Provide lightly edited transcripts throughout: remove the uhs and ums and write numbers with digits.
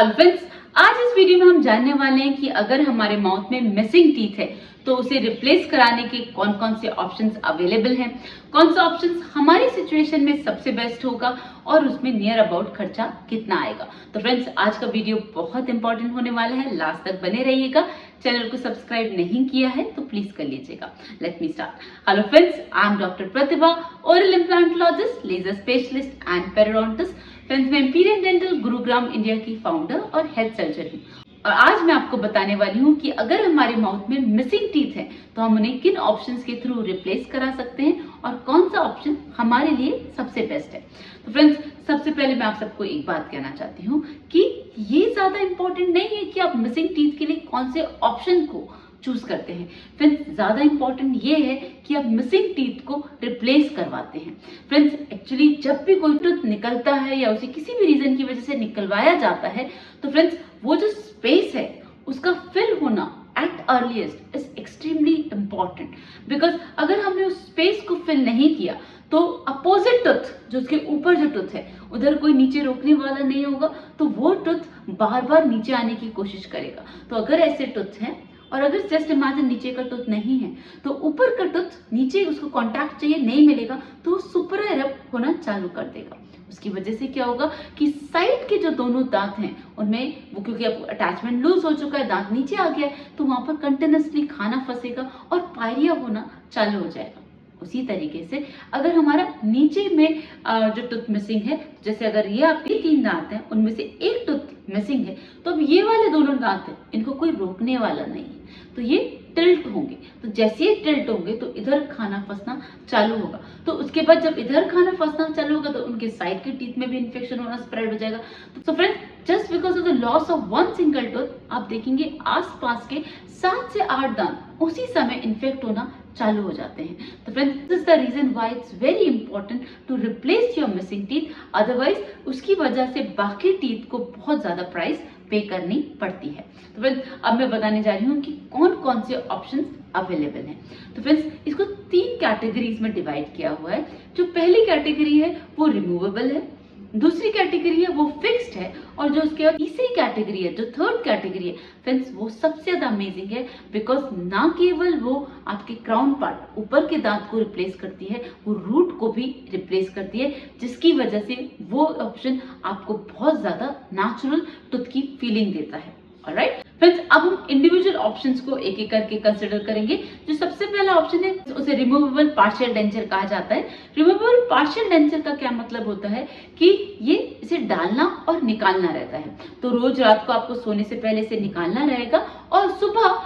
Friends, आज इस video में हम जानने वाले हैं कि अगर हमारे माउथ में मिसिंग टीथ है तो उसे रिप्लेस कराने के कौन कौन से ऑप्शंस अवेलेबल हैं, कौन सा ऑप्शंस हमारी सिचुएशन में सबसे बेस्ट होगा और उसमें नियर अबाउट खर्चा कितना आएगा। तो फ्रेंड्स, आज का वीडियो बहुत इंपॉर्टेंट होने वाला है, लास्ट तक बने रहिएगा। चैनल को सब्सक्राइब नहीं किया है तो प्लीज कर लीजिएगा। Let me start. Hello friends, I am doctor Pratibha, oral implantologist, laser specialist and periodontist. Friends, मैं इंपीरियल डेंटल गुरुग्राम इंडिया की फाउंडर और हेड सर्जन हूँ और आज मैं आपको बताने वाली हूँ कि अगर हमारे माउथ में मिसिंग टीथ है तो हम उन्हें किन ऑप्शंस के थ्रू रिप्लेस करा सकते हैं और कौन सा ऑप्शन हमारे लिए सबसे बेस्ट है। तो फ्रेंड्स, सबसे पहले मैं आप सबको एक बात कहना चाहती हूँ कि ये ज्यादा इंपॉर्टेंट नहीं है कि आप मिसिंग टीथ के लिए कौन से ऑप्शन को चूज करते हैं। फ्रेंड्स, ज्यादा इंपॉर्टेंट ये है कि आप मिसिंग टीथ को रिप्लेस करवाते हैं। फ्रेंड्स, एक्चुअली जब भी कोई टूथ निकलता है या उसे किसी भी रीजन की वजह से निकलवाया जाता है तो फ्रेंड्स, वो जो स्पेस है उसका फिल होना at earliest is extremely important. Because अगर हमने उस स्पेस को फिल नहीं किया तो अपोजिट टूथ जो उसके ऊपर जो टूथ है उधर कोई नीचे रोकने वाला नहीं होगा, तो वो टूथ बार बार नीचे आने की कोशिश करेगा। तो अगर ऐसे टूथ हैं और अगर जस्ट इमेजिन नीचे का टूथ नहीं है तो ऊपर का टूथ नीचे उसको कांटेक्ट चाहिए, नहीं मिलेगा तो वो सुपर इरप्ट होना चालू कर देगा। उसकी वजह से क्या होगा कि साइड के जो दोनों दांत हैं उनमें वो, क्योंकि अब अटैचमेंट लूज हो चुका है, दांत नीचे आ गया है, तो वहां पर कंटिन्यूसली खाना फंसेगा और पायरिया होना चालू हो जाएगा। उसी तरीके से अगर हमारा नीचे में जो टूथ मिसिंग है, जैसे अगर ये आपके 3 दांत हैं उनमें से एक टूथ मिसिंग है तो अब ये वाले दोनों दांत हैं, इनको कोई रोकने वाला नहीं है, तो ये टिल्ट होंगे। तो जैसे ही टिल्ट होंगे तो इधर खाना फंसना चालू होगा। तो उसके बाद जब इधर खाना फंसना चालू होगा तो उनके साइड के टीथ में भी इन्फेक्शन होना स्प्रेड हो जाएगा। तो friends, just because of the loss of one single tooth आप देखेंगे आसपास के 7 से 8 दांत उसी समय इन्फेक्ट होना चालू हो जाते हैं। तो friends, this is the reason why it's very important to replace your missing teeth, otherwise उसकी वजह से बाकी टीथ को बहुत ज्यादा प्राइस पे करनी पड़ती है। तो फ्रेंड्स, अब मैं बताने जा रही हूँ कि कौन कौन से ऑप्शंस अवेलेबल हैं। तो फ्रेंड्स, इसको 3 कैटेगरीज में डिवाइड किया हुआ है। जो पहली कैटेगरी है वो रिमूवेबल है, दूसरी कैटेगरी है वो फिक्स्ड है, और जो उसके बाद तीसरी कैटेगरी है, जो थर्ड कैटेगरी है फ्रेंड्स, वो सबसे ज्यादा अमेजिंग है। बिकॉज ना केवल वो आपके क्राउन पार्ट ऊपर के दांत को रिप्लेस करती है, वो रूट को भी रिप्लेस करती है, जिसकी वजह से वो ऑप्शन आपको बहुत ज्यादा नेचुरल टूथ की फीलिंग देता है। ऑलराइट फ्रेंड्स, अब हम इंडिविजुअल ऑप्शंस को एक एक करके कंसिडर करेंगे। जो सबसे पहला ऑप्शन है उसे रिमूवेबल पार्शियल डेंचर कहा जाता है। रिमूवेबल पार्शियल डेंचर का क्या मतलब होता है कि ये इसे डालना और निकालना रहता है। तो रोज रात को आपको सोने से पहले इसे निकालना रहेगा और सुबह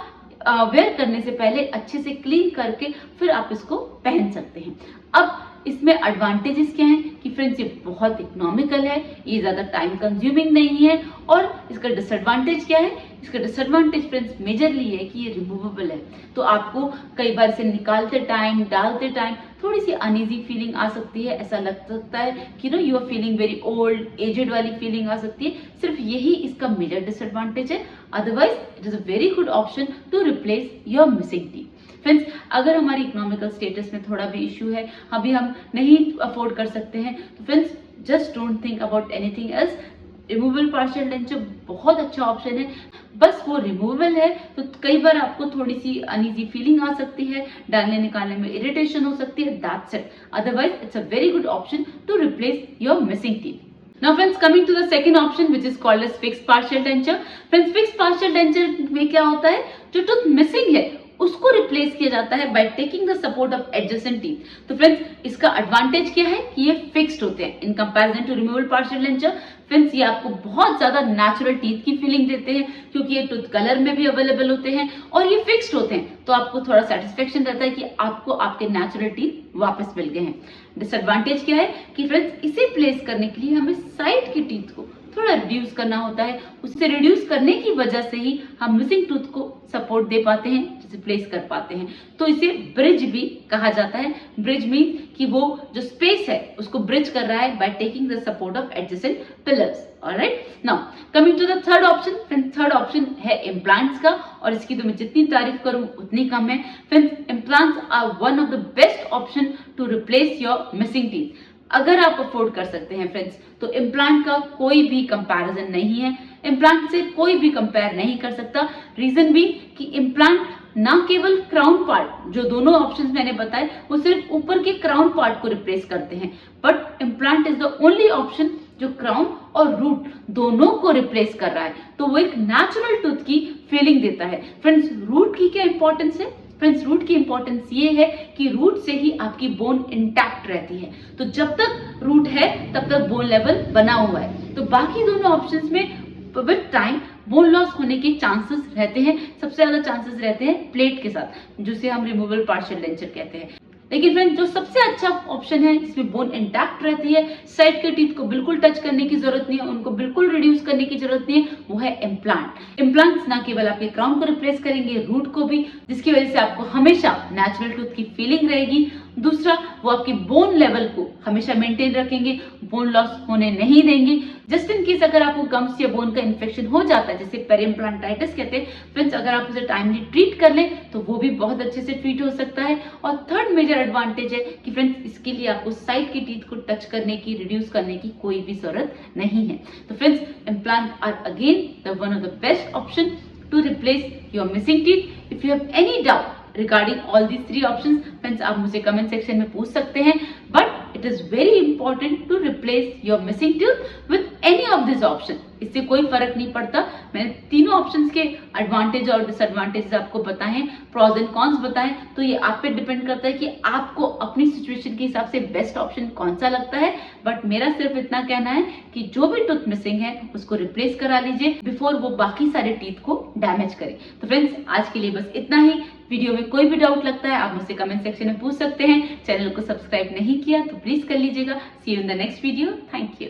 वेयर करने से पहले अच्छे से क्लीन करके फिर आप इसको पहन सकते हैं। अब इसमें एडवांटेजेस क्या हैं कि फ्रेंड्स, ये बहुत इकोनॉमिकल है, ये ज्यादा टाइम कंज्यूमिंग नहीं है। और इसका डिसएडवांटेज क्या है? इसका डिसएडवांटेज फ्रेंड्स मेजरली है कि ये रिमूवेबल है, तो आपको कई बार इसे निकालते टाइम, डालते टाइम थोड़ी सी अनईजी फीलिंग आ सकती है। ऐसा लग सकता है कि no you are feeling very old, aged वाली फीलिंग आ सकती है। सिर्फ यही इसका मेजर डिसएडवांटेज है। Otherwise it is a very good option to replace your missing teeth. Friends, अगर हमारी इकोनॉमिकल स्टेटस में थोड़ा भी इश्यू है, अभी हम नहीं अफोर्ड कर सकते हैं, तो friends just don't think about anything else. Removable partial denture बहुत अच्छा ऑप्शन है। बस वो रिमूवेबल है तो कई बार आपको थोड़ी सी अनईजी फीलिंग आ सकती है, डालने निकालने में इरिटेशन हो सकती है, that's it. Otherwise it's a very good option to replace your missing teeth. Now friends, coming to the second option which is called as fixed partial denture. Friends, fixed partial denture में क्या होता है? जो tooth missing है उसको replace किया जाता है by taking the support of adjacent teeth. तो फ्रेंड्स, इसका एडवांटेज क्या है कि ये फिक्स्ड होते हैं in comparison to removable partial denture. Friends, ये आपको बहुत ज्यादा नेचुरल टीथ की फीलिंग देते हैं क्योंकि ये टूथ कलर में भी अवेलेबल होते हैं और ये फिक्स्ड होते हैं, तो आपको थोड़ा सेटिस्फेक्शन रहता है कि आपको आपके नेचुरल टीथ वापस मिल गए हैं। डिसएडवांटेज क्या है कि फ्रेंड्स, इसे प्लेस करने के लिए हमें साइड के टीथ को थोड़ा रिड्यूस करना होता है। उससे रिड्यूस करने की वजह से ही हम मिसिंग टूथ को सपोर्ट दे पाते हैं, जिसे प्लेस कर पाते हैं। तो इसे ब्रिज भी कहा जाता है। ब्रिज मीन कि वो जो स्पेस है उसको ब्रिज कर रहा है by taking the support of adjacent pillars. Alright, now coming to the third option. Friends, third option है इम्प्लांट्स का, और इसकी तो मैं जितनी तारीफ करूं उतनी कम है। Friends, implants are one of the best option to replace your missing teeth. अगर आप अफोर्ड कर सकते हैं फ्रेंड्स, तो इम्प्लांट का कोई भी कंपैरिजन नहीं है, इम्प्लांट से कोई भी कंपेयर नहीं कर सकता। रीजन भी कि इम्प्लांट ना केवल क्राउन पार्ट, जो दोनों ऑप्शंस मैंने बताए वो सिर्फ ऊपर के क्राउन पार्ट को रिप्लेस करते हैं, but implant is the only option जो क्राउन और रूट दोनों को रिप्लेस कर रहा है। तो वो एक नेचुरल टूथ की फीलिंग देता है। फ्रेंड्स, रूट की क्या इंपॉर्टेंस है? फ्रेंड्स, रूट की इंपॉर्टेंस ये है कि रूट से ही आपकी बोन इंटैक्ट रहती है। तो जब तक रूट है तब तक बोन लेवल बना हुआ है। तो बाकी दोनों ऑप्शंस में विद टाइम बोन लॉस होने के चांसेस रहते हैं। सबसे ज्यादा चांसेस रहते हैं प्लेट के साथ, जिसे हम रिमूवल पार्शियल डेंचर कहते हैं। लेकिन फ्रेंड्स, जो सबसे अच्छा ऑप्शन है जिसमें बोन इंटैक्ट रहती है, साइड के टीथ को बिल्कुल टच करने की जरूरत नहीं है, उनको बिल्कुल रिड्यूस करने की जरूरत नहीं है, वो है इम्प्लांट। इम्प्लांट्स ना केवल आपके क्राउन को रिप्लेस करेंगे, रूट को भी, जिसकी वजह से आपको हमेशा नेचुरल टूथ की फीलिंग रहेगी। दूसरा, वो आपकी बोन लेवल को हमेशा मेंटेन रखेंगे, बोन लॉस होने नहीं देंगे। जस्ट इन केस अगर आपको गम्स या बोन का इन्फेक्शन हो जाता है, जिसे पेरिइम्प्लांटाइटिस कहते हैं, फ्रेंड्स, अगर आप उसे टाइमली ट्रीट कर लें तो वो भी बहुत अच्छे से ट्रीट हो सकता है। और थर्ड मेजर एडवांटेज है कि फ्रेंड्स, इसके लिए आपको साइड के टीथ को टच करने की, रिड्यूस करने की कोई भी जरूरत नहीं है। तो friends, implant are again the one of the best option to replace your missing teeth. If you have any doubt regarding all these three options, friends, आप मुझे कमेंट सेक्शन में पूछ सकते हैं। But it is very important to replace your missing tooth with any of this option. इससे कोई फर्क नहीं पड़ता। मैंने तीनों ऑप्शंस के एडवांटेज और डिसएडवांटेज आपको बताए हैं, प्रॉज एंड कॉन्स बताएं। तो ये आप पे डिपेंड करता है कि आपको अपनी सिचुएशन के हिसाब से बेस्ट ऑप्शन कौन सा लगता है। बट मेरा सिर्फ इतना कहना है कि जो भी टूथ मिसिंग है उसको रिप्लेस करा लीजिए बिफोर वो बाकी सारे टीथ को डैमेज करे। तो फ्रेंड्स, आज के लिए बस इतना ही। वीडियो में कोई भी डाउट लगता है आप मुझसे कमेंट सेक्शन में पूछ सकते हैं। चैनल को सब्सक्राइब नहीं किया तो प्लीज कर लीजिएगा। See you in the next video. Thank you.